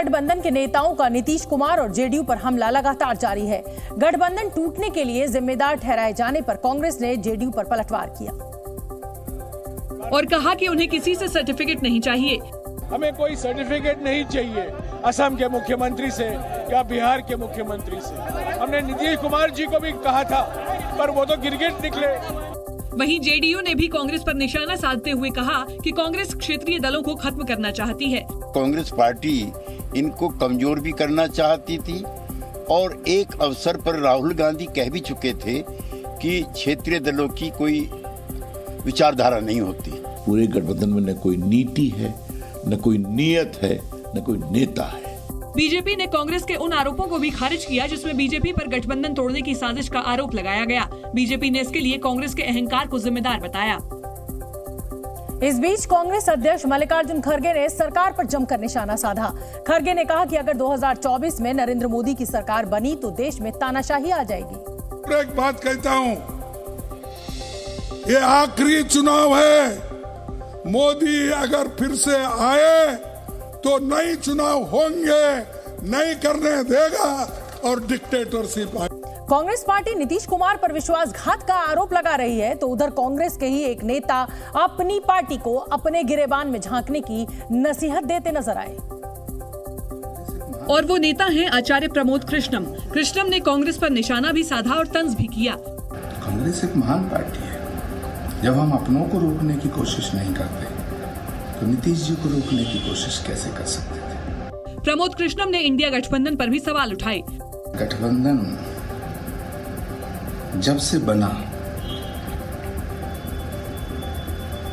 महागठबंधन के नेताओं का नीतीश कुमार और जेडीयू पर हमला लगातार जारी है। गठबंधन टूटने के लिए जिम्मेदार ठहराए जाने पर कांग्रेस ने जेडीयू पर पलटवार किया और कहा कि उन्हें किसी से सर्टिफिकेट नहीं चाहिए। हमें कोई सर्टिफिकेट नहीं चाहिए असम के मुख्यमंत्री से या बिहार के मुख्यमंत्री से। हमने नीतीश कुमार जी को भी कहा था, पर वो तो गिरगिट निकले। वहीं जेडीयू ने भी कांग्रेस पर निशाना साधते हुए कहा कि कांग्रेस क्षेत्रीय दलों को खत्म करना चाहती है। कांग्रेस पार्टी इनको कमजोर भी करना चाहती थी और एक अवसर पर राहुल गांधी कह भी चुके थे कि क्षेत्रीय दलों की कोई विचारधारा नहीं होती। पूरे गठबंधन में न कोई नीति है, न कोई नियत है, न कोई नेता है। बीजेपी ने कांग्रेस के उन आरोपों को भी खारिज किया जिसमें बीजेपी पर गठबंधन तोड़ने की साजिश का आरोप लगाया गया। बीजेपी ने इसके लिए कांग्रेस के अहंकार को जिम्मेदार बताया। इस बीच कांग्रेस अध्यक्ष मल्लिकार्जुन खड़गे ने सरकार पर जमकर निशाना साधा। खड़गे ने कहा कि अगर 2024 में नरेंद्र मोदी की सरकार बनी तो देश में तानाशाही आ जाएगी। एक बात कहता हूं, ये आखिरी चुनाव है। मोदी अगर फिर से आए तो नए चुनाव होंगे, नहीं करने देगा और डिक्टेटरशिप आए। कांग्रेस पार्टी नीतीश कुमार पर विश्वासघात का आरोप लगा रही है तो उधर कांग्रेस के ही एक नेता अपनी पार्टी को अपने गिरेबान में झांकने की नसीहत देते नजर आए और वो नेता हैं आचार्य प्रमोद कृष्णम। कृष्णम ने कांग्रेस पर निशाना भी साधा और तंज भी किया। कांग्रेस एक महान पार्टी है। जब हम अपनों को रोकने की कोशिश नहीं करते तो नीतीश जी को रोकने की कोशिश कैसे कर सकते थे। प्रमोद कृष्णम ने इंडिया गठबंधन पर भी सवाल उठाए। गठबंधन जब से बना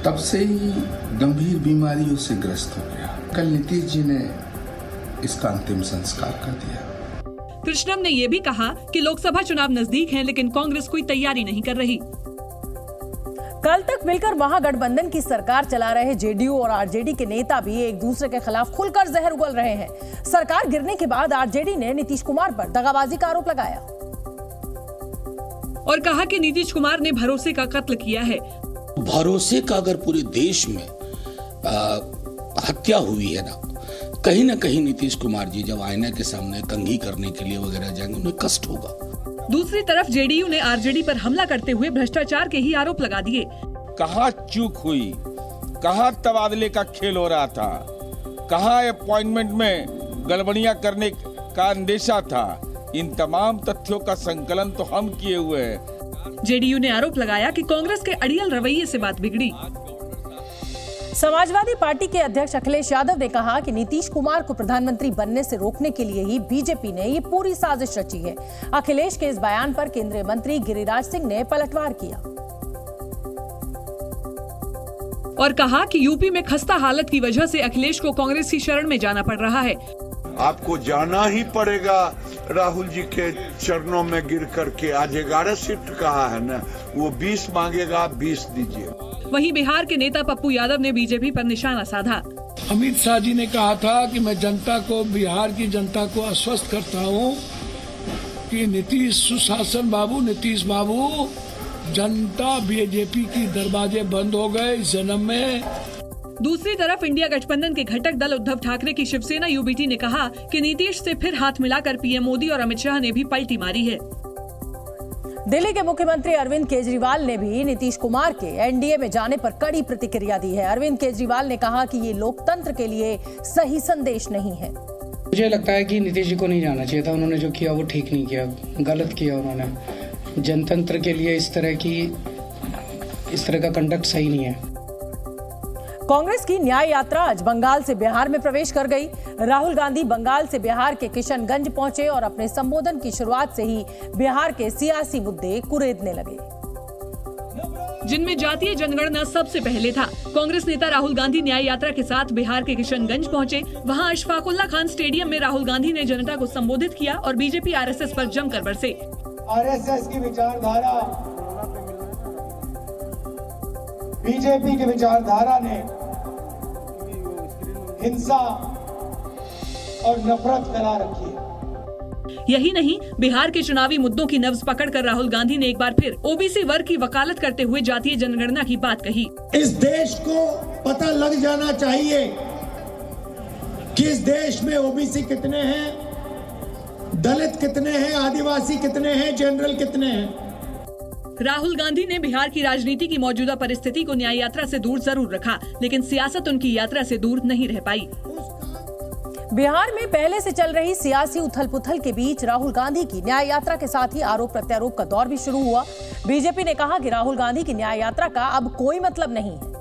तब से ही गंभीर बीमारियों से ग्रस्त हो गया। कल नीतीश जी ने इसका अंतिम संस्कार कर दिया। कृष्णम ने यह भी कहा कि लोकसभा चुनाव नजदीक हैं, लेकिन कांग्रेस कोई तैयारी नहीं कर रही। कल तक मिलकर महागठबंधन की सरकार चला रहे जेडीयू और आरजेडी के नेता भी एक दूसरे के खिलाफ खुलकर जहर उगल रहे हैं। सरकार गिरने के बाद आरजेडी ने नीतीश कुमार पर दगाबाजी का आरोप लगाया और कहा कि नीतीश कुमार ने भरोसे का कत्ल किया है। भरोसे का अगर पूरे देश में हत्या हुई है ना कहीं नीतीश कुमार जी जब आईना के सामने कंघी करने के लिए वगैरह जाएंगे उन्हें कष्ट होगा। दूसरी तरफ जेडीयू ने आरजेडी पर हमला करते हुए भ्रष्टाचार के ही आरोप लगा दिए। कहाँ चूक हुई, कहाँ तबादले का खेल हो रहा था, कहाँ अपॉइंटमेंट में गड़बड़ियां करने का अंदेशा था, इन तमाम तथ्यों का संकलन तो हम किए हुए हैं। जेडीयू ने आरोप लगाया कि कांग्रेस के अड़ियल रवैये से बात बिगड़ी। समाजवादी पार्टी के अध्यक्ष अखिलेश यादव ने कहा कि नीतीश कुमार को प्रधानमंत्री बनने से रोकने के लिए ही बीजेपी ने ये पूरी साजिश रची है। अखिलेश के इस बयान पर केंद्रीय मंत्री गिरिराज सिंह ने पलटवार किया और कहा कि यूपी में खस्ता हालत की वजह से अखिलेश को कांग्रेस की शरण में जाना पड़ रहा है। आपको जाना ही पड़ेगा राहुल जी के चरणों में गिर करके। आज 11 सीट कहा है ना, वो 20 मांगेगा, 20 दीजिए। वहीं बिहार के नेता पप्पू यादव ने बीजेपी पर निशाना साधा। अमित शाह जी ने कहा था कि मैं जनता को, बिहार की जनता को आश्वस्त करता हूं कि नीतीश सुशासन बाबू, नीतीश बाबू, जनता बीजेपी की दरवाजे बंद हो गए इस जन्म में। दूसरी तरफ इंडिया गठबंधन के घटक दल उद्धव ठाकरे की शिवसेना यूबीटी ने कहा कि नीतीश से फिर हाथ मिलाकर पीएम मोदी और अमित शाह ने भी पलटी मारी है। दिल्ली के मुख्यमंत्री अरविंद केजरीवाल ने भी नीतीश कुमार के एनडीए में जाने पर कड़ी प्रतिक्रिया दी है। अरविंद केजरीवाल ने कहा कि ये लोकतंत्र के लिए सही संदेश नहीं है। मुझे लगता है कि नीतीश जी को नहीं जाना चाहिए था। उन्होंने जो किया वो ठीक नहीं किया, गलत किया उन्होंने। जनतंत्र के लिए इस तरह का कंडक्ट सही नहीं है। कांग्रेस की न्याय यात्रा आज बंगाल से बिहार में प्रवेश कर गई। राहुल गांधी बंगाल से बिहार के किशनगंज पहुंचे और अपने संबोधन की शुरुआत से ही बिहार के सियासी मुद्दे कुरेदने लगे, जिनमें जातीय जनगणना सबसे पहले था। कांग्रेस नेता राहुल गांधी न्याय यात्रा के साथ बिहार के किशनगंज पहुंचे। वहां अशफाकुल्ला खान स्टेडियम में राहुल गांधी ने जनता को संबोधित किया और बीजेपी आरएसएस पर जमकर बरसे। आरएसएस की विचारधारा, बीजेपी की विचारधारा ने हिंसा और नफरत फैला रखी है। यही नहीं, बिहार के चुनावी मुद्दों की नब्ज पकड़कर राहुल गांधी ने एक बार फिर ओबीसी वर्ग की वकालत करते हुए जातीय जनगणना की बात कही। इस देश को पता लग जाना चाहिए किस देश में ओबीसी कितने हैं, दलित कितने हैं, आदिवासी कितने हैं, जनरल कितने हैं। राहुल गांधी ने बिहार की राजनीति की मौजूदा परिस्थिति को न्याय यात्रा से दूर जरूर रखा, लेकिन सियासत उनकी यात्रा से दूर नहीं रह पाई। बिहार में पहले से चल रही सियासी उथल-पुथल के बीच राहुल गांधी की न्याय यात्रा के साथ ही आरोप प्रत्यारोप का दौर भी शुरू हुआ। बीजेपी ने कहा कि राहुल गांधी की न्याय यात्रा का अब कोई मतलब नहीं है,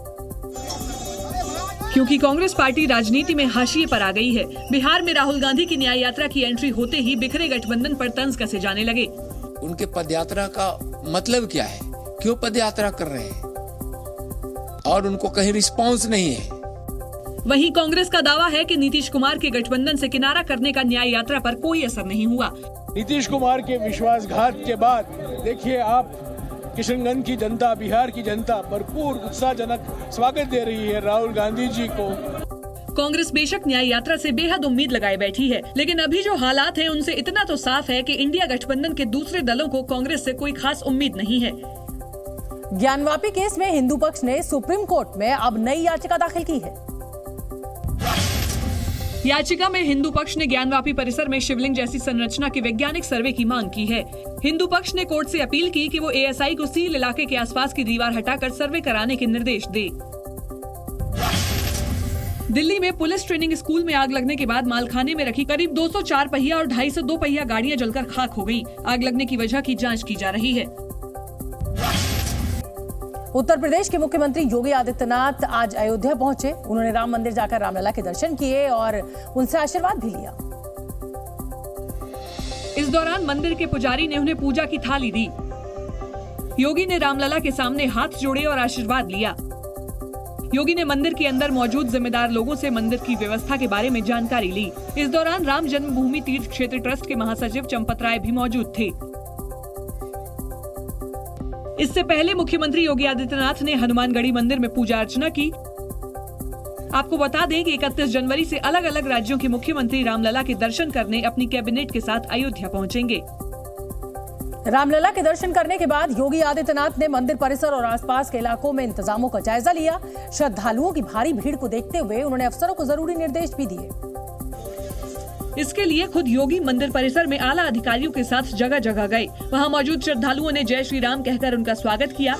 क्योंकि कांग्रेस पार्टी राजनीति में हाशिए पर आ गई है। बिहार में राहुल गांधी की न्याय यात्रा की एंट्री होते ही बिखरे गठबंधन पर तंज कसे जाने लगे। उनके पदयात्रा का मतलब क्या है, क्यों पदयात्रा कर रहे हैं, और उनको कहीं रिस्पांस नहीं है। वहीं कांग्रेस का दावा है कि नीतीश कुमार के गठबंधन से किनारा करने का न्याय यात्रा पर कोई असर नहीं हुआ। नीतीश कुमार के विश्वासघात के बाद देखिए आप, किशनगंज की जनता, बिहार की जनता भरपूर उत्साहजनक स्वागत दे रही है राहुल गांधी जी को। कांग्रेस बेशक न्याय यात्रा से बेहद उम्मीद लगाए बैठी है, लेकिन अभी जो हालात हैं उनसे इतना तो साफ है कि इंडिया गठबंधन के दूसरे दलों को कांग्रेस से कोई खास उम्मीद नहीं है। ज्ञानवापी केस में हिंदू पक्ष ने सुप्रीम कोर्ट में अब नई याचिका दाखिल की है। याचिका में हिंदू पक्ष ने ज्ञानवापी परिसर में शिवलिंग जैसी संरचना के वैज्ञानिक सर्वे की मांग की है। हिंदू पक्ष ने कोर्ट से अपील की कि वो एएसआई को सील इलाके के आसपास की दीवार हटाकर सर्वे कराने के निर्देश दे। दिल्ली में पुलिस ट्रेनिंग स्कूल में आग लगने के बाद मालखाने में रखी करीब 204 पहिया और 250 दो पहिया गाड़ियां जलकर खाक हो गयी। आग लगने की वजह की जांच की जा रही है। उत्तर प्रदेश के मुख्यमंत्री योगी आदित्यनाथ आज अयोध्या पहुंचे। उन्होंने राम मंदिर जाकर रामलला के दर्शन किए और उनसे आशीर्वाद भी लिया। इस दौरान मंदिर के पुजारी ने उन्हें पूजा की थाली दी। योगी ने रामलला के सामने हाथ जोड़े और आशीर्वाद लिया। योगी ने मंदिर के अंदर मौजूद जिम्मेदार लोगों से मंदिर की व्यवस्था के बारे में जानकारी ली। इस दौरान राम जन्मभूमि तीर्थ क्षेत्र ट्रस्ट के महासचिव चंपत राय भी मौजूद थे। इससे पहले मुख्यमंत्री योगी आदित्यनाथ ने हनुमानगढ़ी मंदिर में पूजा अर्चना की। आपको बता दें कि 31 जनवरी से अलग अलग राज्यों के मुख्यमंत्री रामलला के दर्शन करने अपनी कैबिनेट के साथ अयोध्या पहुंचेंगे। रामलला के दर्शन करने के बाद योगी आदित्यनाथ ने मंदिर परिसर और आसपास के इलाकों में इंतजामों का जायजा लिया। श्रद्धालुओं की भारी भीड़ को देखते हुए उन्होंने अफसरों को जरूरी निर्देश भी दिए। इसके लिए खुद योगी मंदिर परिसर में आला अधिकारियों के साथ जगह जगह गए। वहां मौजूद श्रद्धालुओं ने जय श्री राम कहकर उनका स्वागत किया।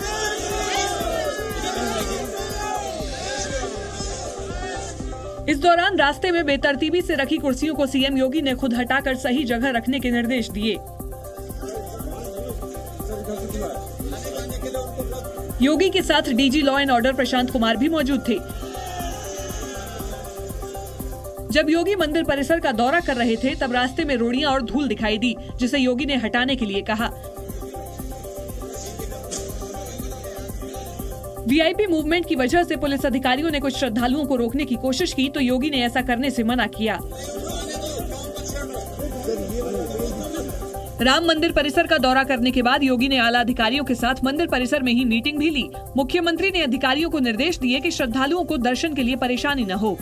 इस दौरान रास्ते में बेतरतीबी से रखी कुर्सियों को सीएम योगी ने खुद हटाकर सही जगह रखने के निर्देश दिए। योगी के साथ DG law and order Prashant Kumar भी मौजूद थे। जब योगी मंदिर परिसर का दौरा कर रहे थे तब रास्ते में रोड़ियां और धूल दिखाई दी, जिसे योगी ने हटाने के लिए कहा। वीआईपी मूवमेंट की वजह से पुलिस अधिकारियों ने कुछ श्रद्धालुओं को रोकने की कोशिश की तो योगी ने ऐसा करने से मना किया। राम मंदिर परिसर का दौरा करने के बाद योगी ने आला अधिकारियों के साथ मंदिर परिसर में ही मीटिंग भी ली। मुख्यमंत्री ने अधिकारियों को निर्देश दिए कि श्रद्धालुओं को दर्शन के लिए परेशानी न हो।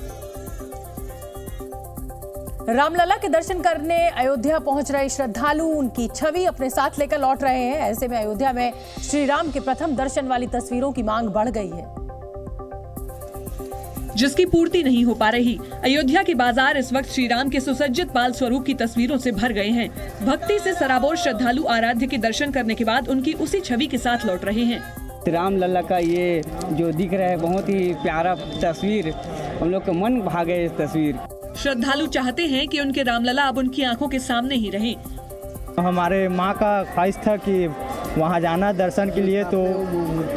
रामलला के दर्शन करने अयोध्या पहुंच रहे श्रद्धालु उनकी छवि अपने साथ लेकर लौट रहे हैं। ऐसे में अयोध्या में श्री राम के प्रथम दर्शन वाली तस्वीरों की मांग बढ़ गई है, जिसकी पूर्ति नहीं हो पा रही। अयोध्या के बाजार इस वक्त श्री राम के सुसज्जित बाल स्वरूप की तस्वीरों से भर गए हैं। भक्ति से सराबोर श्रद्धालु आराध्य के दर्शन करने के बाद उनकी उसी छवि के साथ लौट रहे हैं। रामलला का ये जो दिख रहा है बहुत ही प्यारा तस्वीर, हम लोग का मन भाग गए इस तस्वीर। श्रद्धालु चाहते हैं कि उनके रामलला अब उनकी आंखों के सामने ही रहे। हमारे माँ का ख्वाहिश था कि वहाँ जाना दर्शन के लिए, तो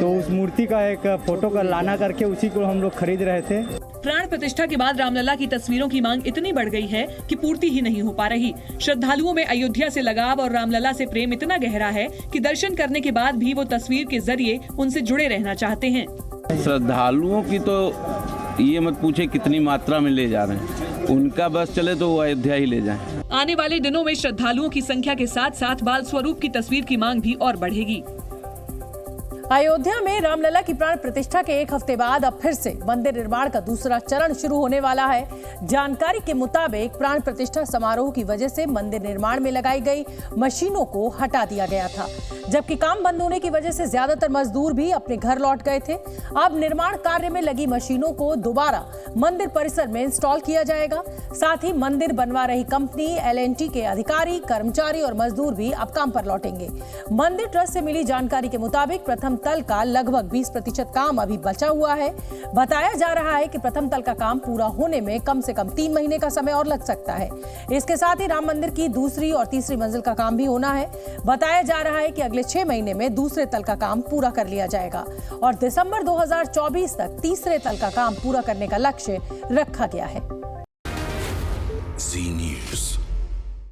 उस मूर्ति का एक फोटो का लाना करके उसी को हम लोग खरीद रहे थे। प्राण प्रतिष्ठा के बाद रामलला की तस्वीरों की मांग इतनी बढ़ गई है कि पूर्ति ही नहीं हो पा रही। श्रद्धालुओं में अयोध्या से लगाव और रामलला से प्रेम इतना गहरा है कि दर्शन करने के बाद भी वो तस्वीर के जरिए उनसे जुड़े रहना चाहते हैं। श्रद्धालुओं की तो ये मत पूछे कितनी मात्रा में ले जा रहे हैं, उनका बस चले तो वो अयोध्या ही ले जाएं। आने वाले दिनों में श्रद्धालुओं की संख्या के साथ साथ बाल स्वरूप की तस्वीर की मांग भी और बढ़ेगी। अयोध्या में रामलला की प्राण प्रतिष्ठा के एक हफ्ते बाद अब फिर से मंदिर निर्माण का दूसरा चरण शुरू होने वाला है। जानकारी के मुताबिक प्राण प्रतिष्ठा समारोह की वजह से मंदिर निर्माण में लगाई गई मशीनों को हटा दिया गया था, जबकि काम बंद होने की वजह से ज्यादातर मजदूर भी अपने घर लौट गए थे। अब निर्माण कार्य में लगी मशीनों को दोबारा मंदिर परिसर में इंस्टॉल किया जाएगा। साथ ही मंदिर बनवा रही कंपनी L&T के अधिकारी, कर्मचारी और मजदूर भी अब काम पर लौटेंगे। मंदिर ट्रस्ट से मिली जानकारी के मुताबिक प्रथम तल का लगभग 20% काम अभी बचा हुआ है। बताया जा रहा है कि प्रथम तल का काम पूरा होने में कम से कम 3 महीने का समय और लग सकता है। इसके साथ ही राम मंदिर की दूसरी और तीसरी मंजिल का काम भी होना है। बताया जा रहा है कि अगले 6 महीने में दूसरे तल का काम पूरा कर लिया जाएगा और दिसंबर 2024 तक तीसरे तल का काम पूरा करने का लक्ष्य रखा गया है।